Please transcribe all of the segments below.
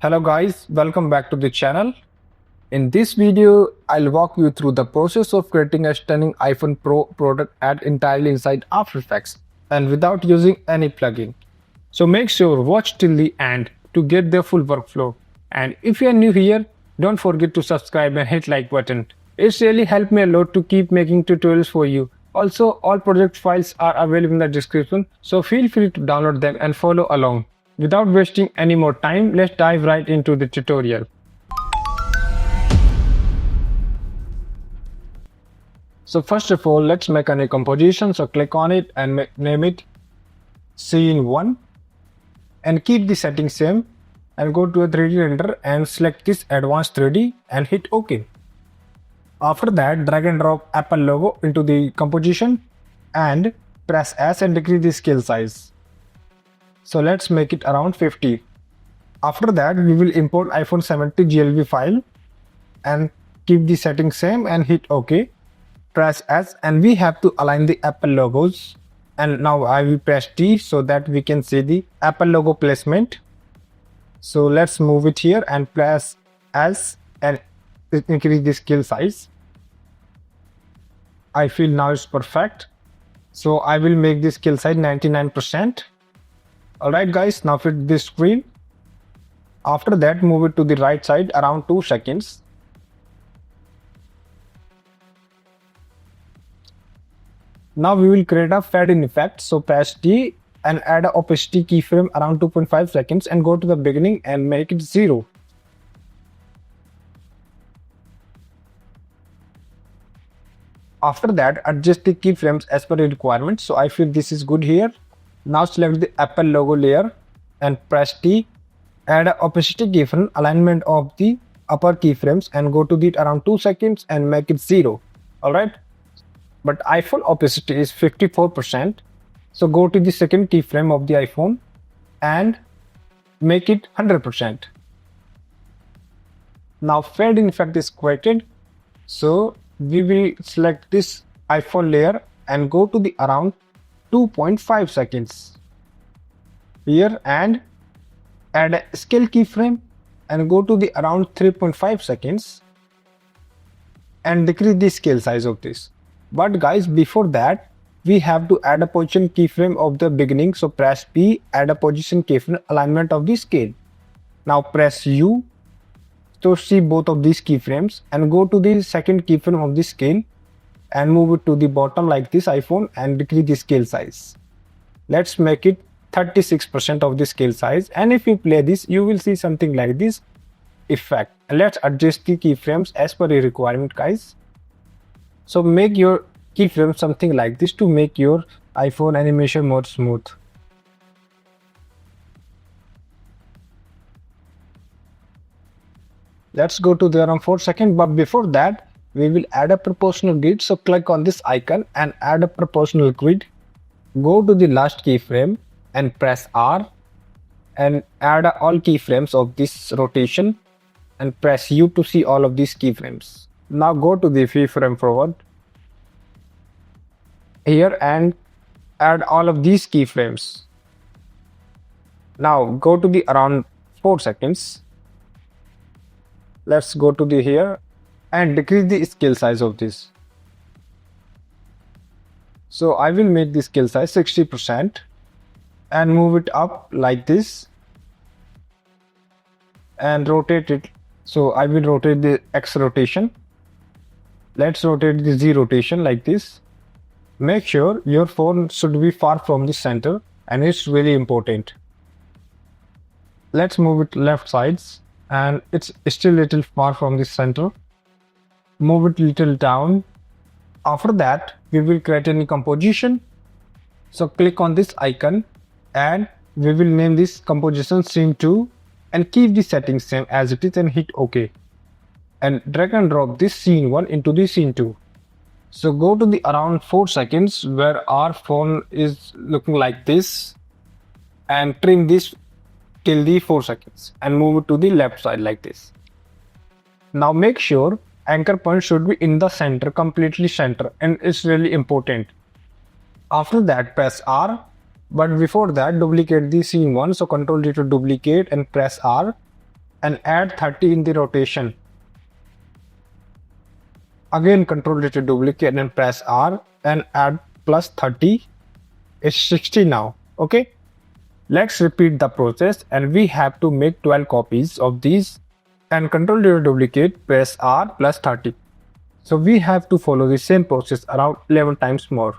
Hello guys, welcome back to the channel. In this video, I'll walk you through the process of creating a stunning iPhone Pro product ad entirely inside After Effects and without using any plugin. So make sure watch till the end to get the full workflow. And if you are new here, don't forget to subscribe and hit like button. It's really helped me a lot to keep making tutorials for you. Also, all project files are available in the description, so feel free to download them and follow along. Without wasting any more time, let's dive right into the tutorial. So first of all, let's make a new composition. So click on it and name it Scene 1 and keep the settings same and go to a 3D render and select this Advanced 3D and hit OK. After that, drag and drop Apple logo into the composition and press S and decrease the scale size. So let's make it around 50. After that, we will import iPhone 70 GLB file and keep the settings same and hit OK. Press S and we have to align the Apple logos. And now I will press T so that we can see the Apple logo placement. So let's move it here and press S and increase the scale size. I feel now it's perfect. So I will make the scale size 99%. Alright guys, now fit this screen. After that, move it to the right side around 2 seconds. Now we will create a fade in effect. So press T and add a opacity keyframe around 2.5 seconds and go to the beginning and make it 0. After that, adjust the keyframes as per the requirement. So I feel this is good here. Now select the Apple logo layer and press T. Add an opacity keyframe alignment of the upper keyframes and go to it around 2 seconds and make it 0. Alright. But iPhone opacity is 54%. So go to the second keyframe of the iPhone and make it 100%. Now fade in effect is created. So we will select this iPhone layer and go to the around 2.5 seconds here and add a scale keyframe and go to the around 3.5 seconds and decrease the scale size of this. But guys, before that, we have to add a position keyframe of the beginning. So press P, add a position keyframe alignment of the scale. Now press U to see both of these keyframes and go to the second keyframe of the scale and move it to the bottom like this iPhone and decrease the scale size. Let's make it 36% of the scale size, and if you play this, you will see something like this effect. Let's adjust the keyframes as per the requirement, guys. So make your keyframe something like this to make your iPhone animation more smooth. Let's go to the around 4 seconds, but before that, we will add a proportional grid. So click on this icon and add a proportional grid. Go to the last keyframe and press R and add all keyframes of this rotation and press U to see all of these keyframes. Now go to the keyframe forward here and add all of these keyframes. Now go to the around 4 seconds. Let's go to the here and decrease the scale size of this. So I will make the scale size 60% and move it up like this and rotate it. So I will rotate the X rotation. Let's rotate the Z rotation like this. Make sure your phone should be far from the center and it's really important. Let's move it left sides and it's still a little far from the center. Move it little down. After that, we will create a new composition. So click on this icon and we will name this composition Scene 2 and keep the settings same as it is and hit OK. And drag and drop this Scene 1 into the Scene 2. So go to the around 4 seconds where our phone is looking like this and trim this till the 4 seconds and move it to the left side like this. Now make sure anchor point should be in the center, completely center, and it's really important. After that, press R, but before that, duplicate the scene 1. So Ctrl D to duplicate and press R and add 30 in the rotation. Again control it to duplicate and press R and add plus 30. It's 60 now. Okay. Let's repeat the process and we have to make 12 copies of these and control your duplicate, press R plus 30. So we have to follow the same process around 11 times more.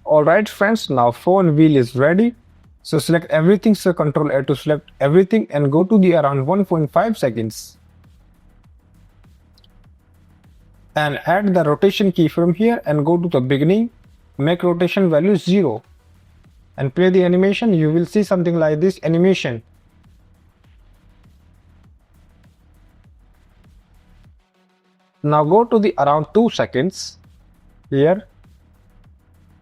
Alright friends, now phone wheel is ready. So select everything, so control A to select everything and go to the around 1.5 seconds. And add the rotation keyframe here and go to the beginning, make rotation value 0 and play the animation. You will see something like this animation. Now go to the around 2 seconds here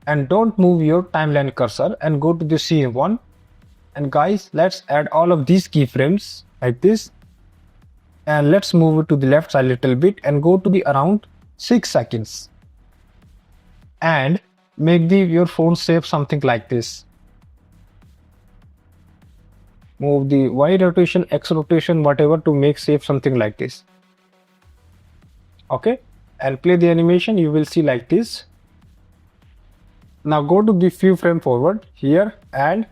and don't move your timeline cursor and go to the scene 1. And guys, let's add all of these keyframes like this. And let's move it to the left side a little bit and go to the around 6 seconds. And make your phone shape something like this. Move the Y rotation, X rotation, whatever to make shape something like this. Okay, and play the animation. You will see like this. Now go to the few frame forward here and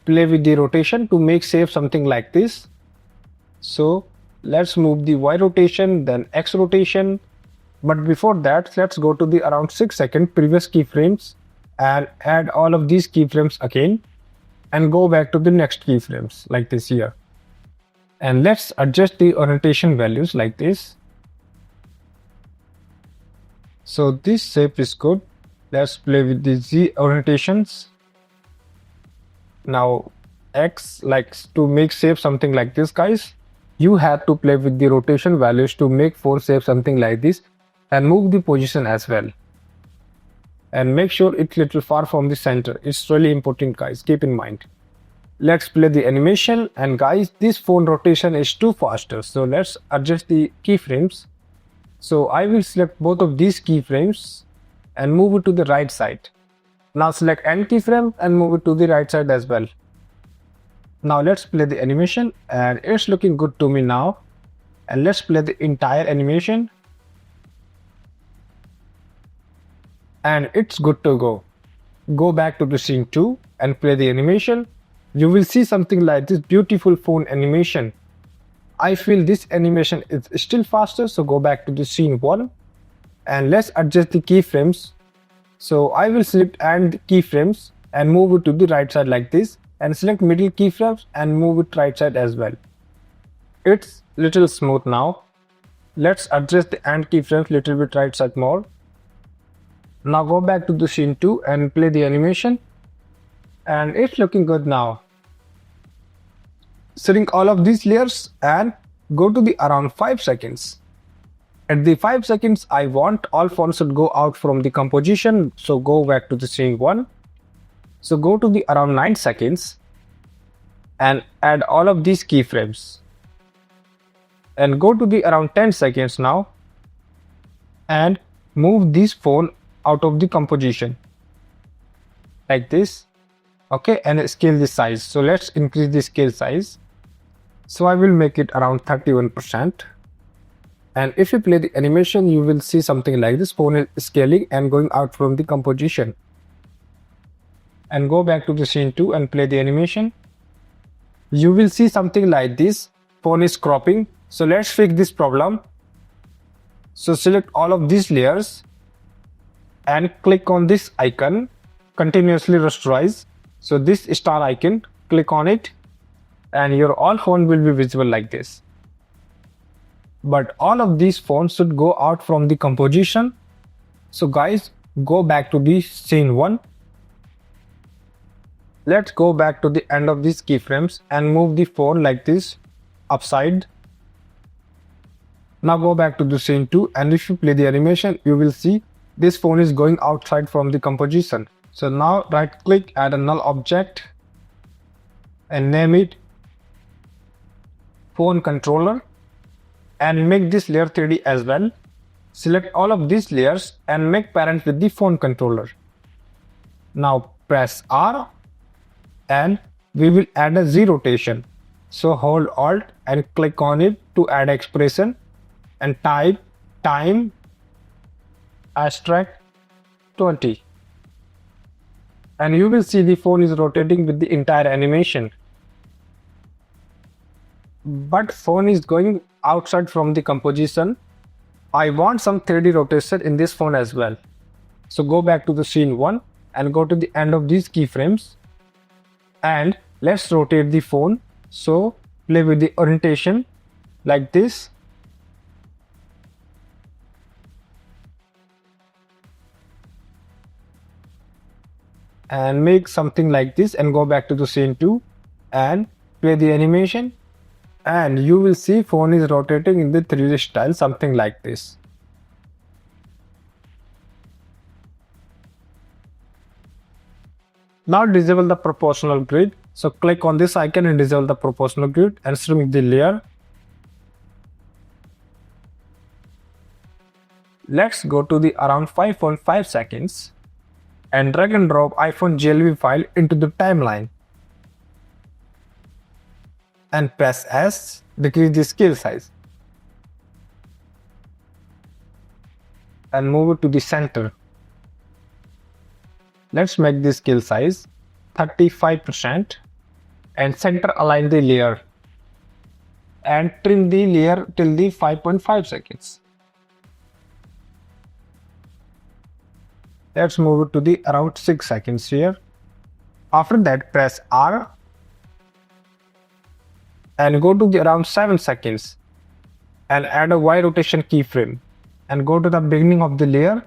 play with the rotation to make shape something like this. So let's move the Y rotation, then X rotation. But before that, let's go to the around 6 second previous keyframes and add all of these keyframes again and go back to the next keyframes like this here. And let's adjust the orientation values like this. So this shape is good. Let's play with the Z orientations. Now X, like to make shape something like this, guys. You have to play with the rotation values to make phone shape something like this and move the position as well. And make sure it's little far from the center. It's really important, guys. Keep in mind. Let's play the animation. And guys, this phone rotation is too faster. So let's adjust the keyframes. So I will select both of these keyframes and move it to the right side. Now select end keyframe and move it to the right side as well. Now let's play the animation and it's looking good to me now. And let's play the entire animation. And it's good to go. Go back to the scene 2 and play the animation. You will see something like this beautiful phone animation. I feel this animation is still faster, so go back to the scene 1 and let's adjust the keyframes. So I will select end keyframes and move it to the right side like this and select middle keyframes and move it right side as well. It's little smooth now. Let's adjust the end keyframes little bit right side more. Now go back to the scene 2 and play the animation and it's looking good now. Select all of these layers and go to the around 5 seconds. At the 5 seconds, I want all fonts should go out from the composition. So go back to the scene 1. So go to the around 9 seconds and add all of these keyframes. And go to the around 10 seconds now and move this phone out of the composition like this. Okay, and scale the size. So let's increase the scale size. So I will make it around 31%. And if you play the animation, you will see something like this phone is scaling and going out from the composition. And go back to the scene 2 and play the animation. You will see something like this phone is cropping. So let's fix this problem. So select all of these layers and click on this icon, continuously rasterize. So this star icon, click on it and your all phone will be visible like this. But all of these phones should go out from the composition. So guys, go back to the scene 1. Let's go back to the end of these keyframes and move the phone like this upside. Now go back to the scene 2 and if you play the animation, you will see this phone is going outside from the composition. So now right click, add a null object and name it phone controller and make this layer 3D as well. Select all of these layers and make parent with the phone controller. Now press R and we will add a Z rotation. So hold Alt and click on it to add expression and type time asterisk 20. And you will see the phone is rotating with the entire animation. But phone is going outside from the composition. I want some 3D rotation in this phone as well. So go back to the scene 1 and go to the end of these keyframes and let's rotate the phone. So play with the orientation like this. And make something like this and go back to the scene 2 and play the animation, and you will see phone is rotating in the 3D style, something like this. Now disable the proportional grid. So click on this icon and disable the proportional grid and shrink the layer. Let's go to the around 5.5 seconds and drag and drop iPhone GLV file into the timeline. And press S, decrease the scale size. And move it to the center. Let's make the scale size 35% and center align the layer and trim the layer till the 5.5 seconds. Let's move it to the around 6 seconds here. After that, press R and go to the around 7 seconds and add a Y rotation keyframe and go to the beginning of the layer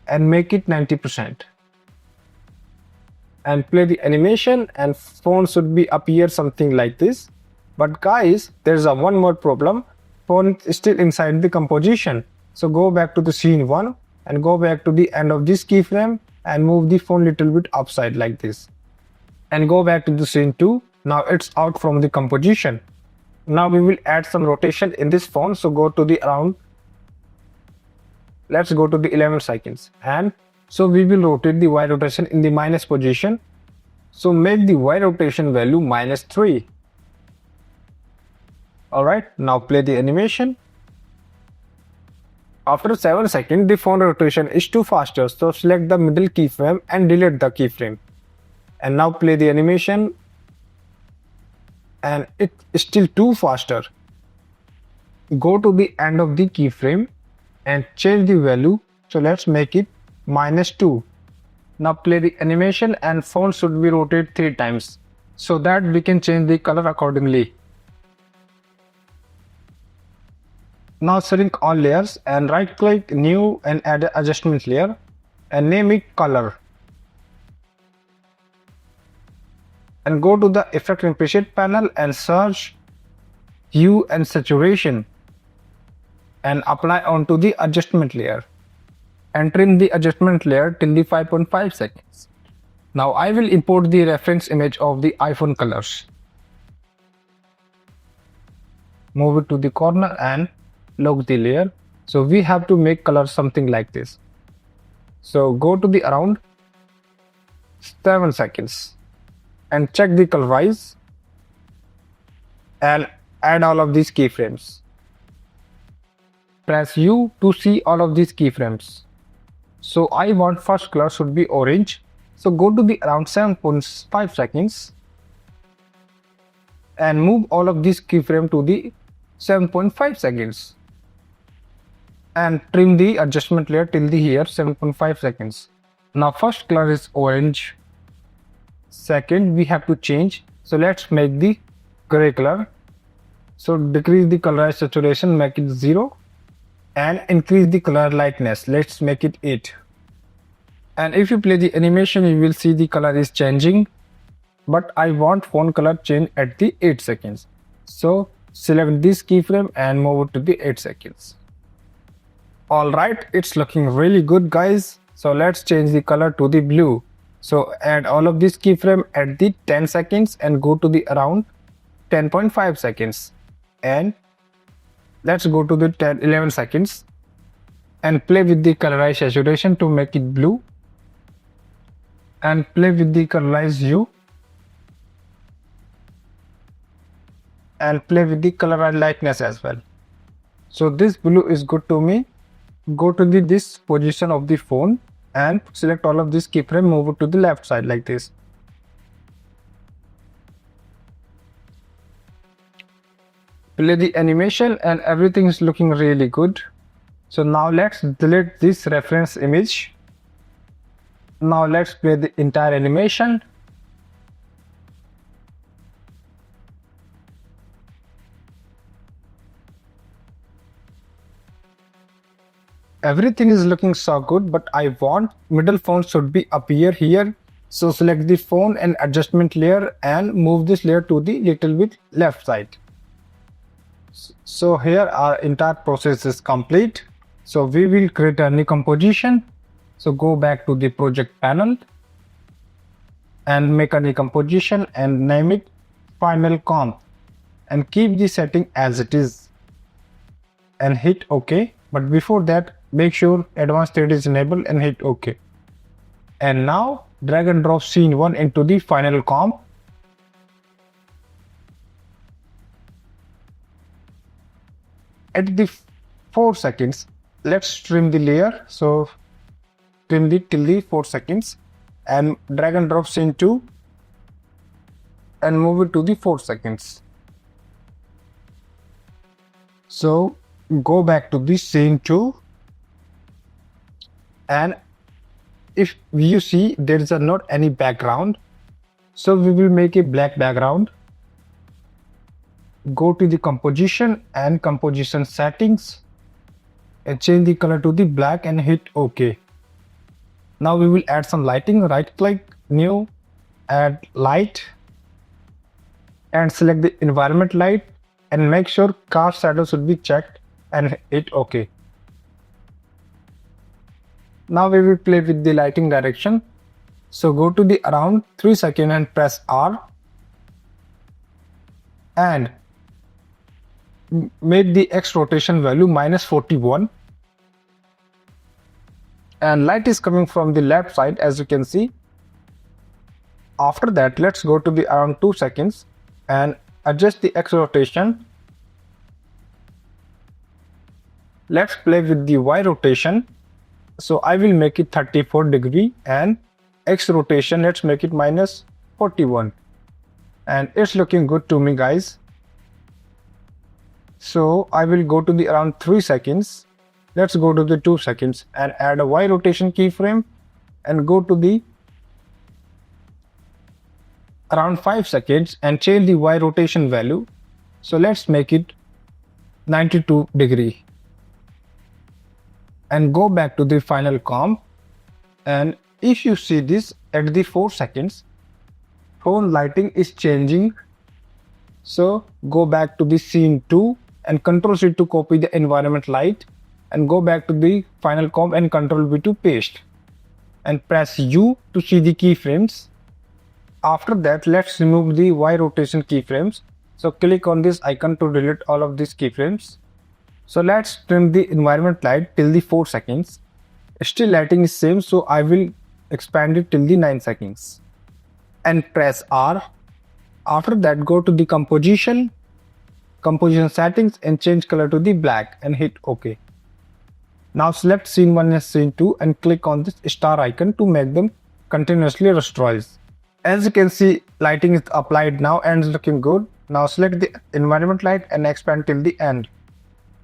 and make it 90%. And play the animation and phone should be appear something like this. But guys, there's a one more problem. Phone is still inside the composition. So go back to the scene 1 and go back to the end of this keyframe and move the phone little bit upside like this. And go back to the scene 2. Now it's out from the composition. Now we will add some rotation in this phone. So go to the around, let's go to the 11 seconds. And so we will rotate the Y rotation in the minus position. So make the Y rotation value -3. Alright, now play the animation. After 7 seconds, the phone rotation is too faster. So select the middle keyframe and delete the keyframe. And now play the animation. And it is still too faster. Go to the end of the keyframe and change the value. So let's make it -2. Now play the animation and phone should be rotated 3 times so that we can change the color accordingly. Now shrink all layers and right click new and add an adjustment layer and name it color. And go to the effect and preset panel and search hue and saturation and apply onto the adjustment layer. And trim the adjustment layer till the 5.5 seconds. Now I will import the reference image of the iPhone colors. Move it to the corner and lock the layer. So we have to make color something like this. So go to the around 7 seconds and check the colorize and add all of these keyframes. Press U to see all of these keyframes. So I want first color should be orange. So go to the around 7.5 seconds and move all of these keyframe to the 7.5 seconds and trim the adjustment layer till the here 7.5 seconds. Now first color is orange. Second we have to change. So let's make the gray color. So decrease the color saturation, make it 0. And increase the color lightness, let's make it 8. And if you play the animation, you will see the color is changing, but I want phone color change at the 8 seconds. So select this keyframe and move it to the 8 seconds. Alright, it's looking really good guys. So let's change the color to the blue. So add all of this keyframe at the 10 seconds and go to the around 10.5 seconds. And let's go to the 11 seconds and play with the colorize saturation to make it blue. and play with the colorized hue and play with the color and lightness as well. So this blue is good to me. Go to this position of the phone and select all of this keyframe, move it to the left side like this. Play the animation and everything is looking really good. So now let's delete this reference image. Now let's play the entire animation. Everything is looking so good, but I want middle phone should be appear here. So select the phone and adjustment layer and move this layer to the little bit left side. So here our entire process is complete. So we will create a new composition. So go back to the project panel and make a new composition and name it final comp and keep the setting as it is and hit OK. But before that, make sure advanced 3D is enabled and hit OK. And now drag and drop scene 1 into the final comp. At the 4 seconds, let's trim the layer. So trim it till the 4 seconds and drag and drop scene 2 and move it to the 4 seconds. So go back to the scene 2 and if you see there is not any background, so we will make a black background. Go to the composition and composition settings and change the color to the black and hit OK. Now we will add some lighting. Right click, new, add light and select the environment light and make sure cast shadow should be checked and hit OK. Now we will play with the lighting direction. So go to the around 3 seconds and press R and make the X rotation value -41 and light is coming from the left side as you can see. After that, let's go to the around 2 seconds and adjust the X rotation. Let's play with the Y rotation. So I will make it 34 degree and X rotation, let's make it -41 and it's looking good to me guys. So I will go to the around 3 seconds. Let's go to the 2 seconds and add a Y rotation keyframe and go to the around 5 seconds and change the Y rotation value. So let's make it 92 degree and go back to the final comp. And if you see this at the 4 seconds, phone lighting is changing. So go back to the scene 2 and Ctrl C to copy the environment light and go back to the final comp and Ctrl V to paste and press U to see the keyframes. After that, let's remove the Y rotation keyframes. So click on this icon to delete all of these keyframes. So let's trim the environment light till the 4 seconds. Still lighting is same, so I will expand it till the 9 seconds and press R. After that, go to the composition settings and change color to the black and hit OK. Now select scene 1 and scene 2 and click on this star icon to make them continuously rasterize. As you can see, lighting is applied now and is looking good. Now select the environment light and expand till the end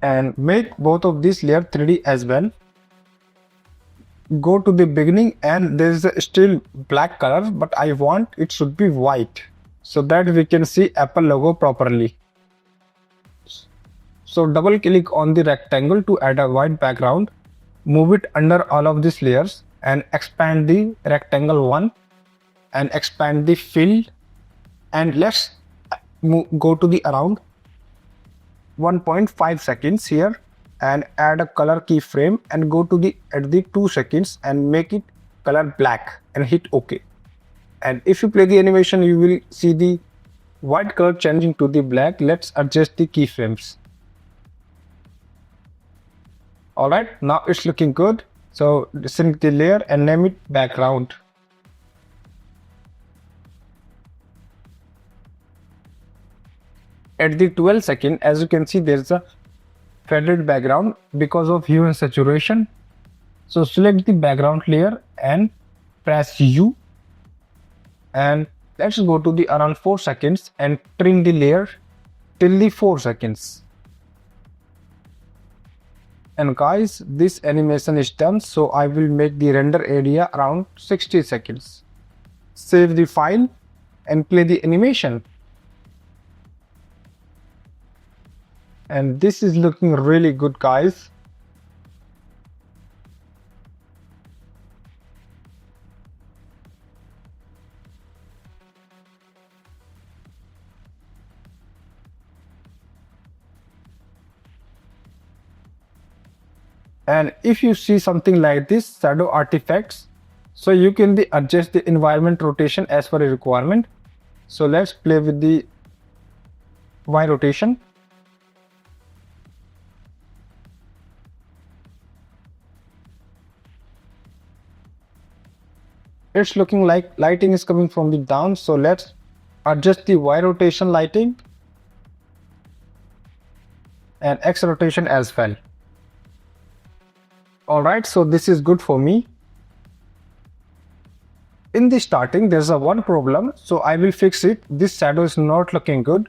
and make both of these layer 3D as well. Go to the beginning and there is still black color, but I want it should be white so that we can see Apple logo properly. So double click on the rectangle to add a white background, move it under all of these layers and expand the rectangle 1 and expand the fill and let's go to the around 1.5 seconds here and add a color keyframe and go to the at the 2 seconds and make it color black and hit OK. And if you play the animation, you will see the white color changing to the black. Let's adjust the keyframes. Alright, now it's looking good. So select the layer and name it background. At the 12 second, as you can see, there's a faded background because of hue and saturation. So select the background layer and press U, and let's go to the around 4 seconds and trim the layer till the 4 seconds. And guys, this animation is done, so I will make the render area around 60 seconds. Save the file and play the animation. And this is looking really good, guys. And if you see something like this shadow artifacts, so you can adjust the environment rotation as per a requirement. So let's play with the Y rotation. It's looking like lighting is coming from the down, so let's adjust the Y rotation lighting and X rotation as well. Alright, so this is good for me. In the starting, there's a one problem, so I will fix it. This shadow is not looking good.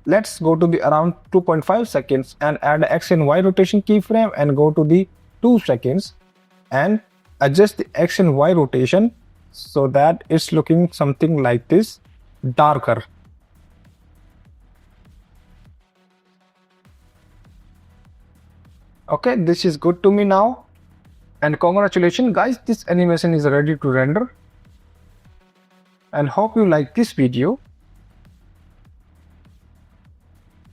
Let's go to the around 2.5 seconds and add X and Y rotation keyframe and go to the 2 seconds and adjust the X and Y rotation so that it's looking something like this, darker. Okay, this is good to me now. And congratulations guys, this animation is ready to render. And hope you like this video.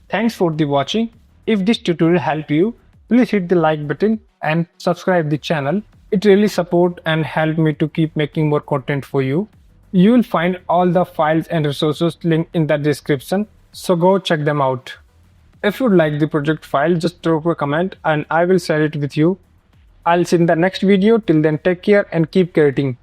Thanks for the watching. If this tutorial helped you, please hit the like button and subscribe the channel. It really support and help me to keep making more content for you. You will find all the files and resources linked in the description, so go check them out. If you like the project file, just drop a comment and I will share it with you. I'll see you in the next video. Till then, take care and keep creating.